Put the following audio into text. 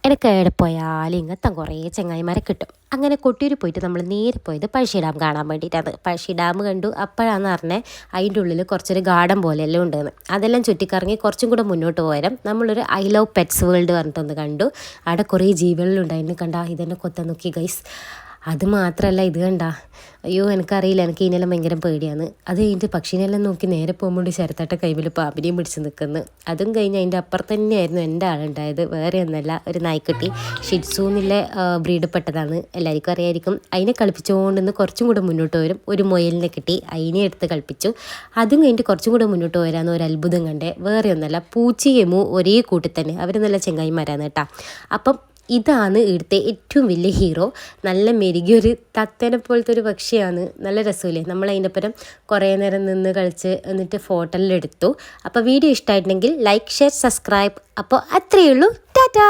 ഇടയ്ക്ക് എവിടെ പോയാലും ഇങ്ങനത്തെ കുറേ ചങ്ങായിമാരെ കിട്ടും. അങ്ങനെ കൊട്ടിയൂർ പോയിട്ട് നമ്മൾ നേരെ പോയത് പഴശ്ശി ഡാം കാണാൻ വേണ്ടിയിട്ടാണ്. പഴശ്ശി ഡാം കണ്ടു. അപ്പോഴാണെന്ന് പറഞ്ഞാൽ അതിൻ്റെ ഉള്ളിൽ കുറച്ചൊരു ഗാർഡൻ പോലെയെല്ലാം ഉണ്ടെന്ന്. അതെല്ലാം ചുറ്റിക്കറങ്ങി കുറച്ചും കൂടെ മുന്നോട്ട് പോയാലും നമ്മളൊരു ഐ ലവ് പെറ്റ്സ് വേൾഡ് പറഞ്ഞിട്ടൊന്ന് കണ്ടു. അവിടെ കുറേ ജീവികളുണ്ടായിരുന്നു. കണ്ടാ ഇതെന്നെ കൊത്താൻ നോക്കി ഗൈസ്. അത് മാത്രമല്ല ഇത് കണ്ട, അയ്യോ എനിക്കറിയില്ല, എനിക്ക് ഇതിനെല്ലാം ഭയങ്കര പേടിയാണ്. അത് കഴിഞ്ഞിട്ട് പക്ഷീനെല്ലാം നോക്കി നേരെ പോകുമ്പോൾ ശരത്തട്ട കൈമിൽ പാമ്പിനെയും പിടിച്ച് നിൽക്കുന്നു. അതും കഴിഞ്ഞ് അതിൻ്റെ അപ്പുറത്ത് തന്നെയായിരുന്നു എൻ്റെ ആളുണ്ടായത്. വേറെ ഒന്നല്ല, ഒരു നായ്ക്കുട്ടി ഷിറ്റ്സു എന്നുള്ള ബ്രീഡപ്പെട്ടതാണ്. എല്ലാവർക്കും അറിയായിരിക്കും. അതിനെ കളിപ്പിച്ചുകൊണ്ടിന്ന് കുറച്ചും കൂടെ മുന്നോട്ട് വരും. ഒരു മുയലിനെ കിട്ടി, അതിനെ എടുത്ത് കളിപ്പിച്ചു. അതും കഴിഞ്ഞിട്ട് കുറച്ചും കൂടെ മുന്നോട്ട് വരാമെന്ന് ഒരു അത്ഭുതം കണ്ടേ. വേറെ ഒന്നല്ല, പൂച്ചയും ഒരേ കൂട്ടിൽ തന്നെ. അവർ നല്ല ചെങ്ങായിമാരാണ് കേട്ടോ. അപ്പം ഇതാണ് ഇവിടുത്തെ ഏറ്റവും വലിയ ഹീറോ. നല്ല മെരുകിയൊരു തത്തേനെ പോലത്തെ ഒരു പക്ഷിയാണ്. നല്ല രസമില്ലേ. നമ്മൾ അതിൻ്റെ ഒപ്പം കുറേ നേരം നിന്ന് കളിച്ച് എന്നിട്ട് ഫോട്ടോയെല്ലാം എടുത്തു. അപ്പോൾ വീഡിയോ ഇഷ്ടമായിട്ടുണ്ടെങ്കിൽ ലൈക്ക്, ഷെയർ, സബ്സ്ക്രൈബ്. അപ്പോൾ അത്രയേ ഉള്ളൂ. ടാറ്റാ.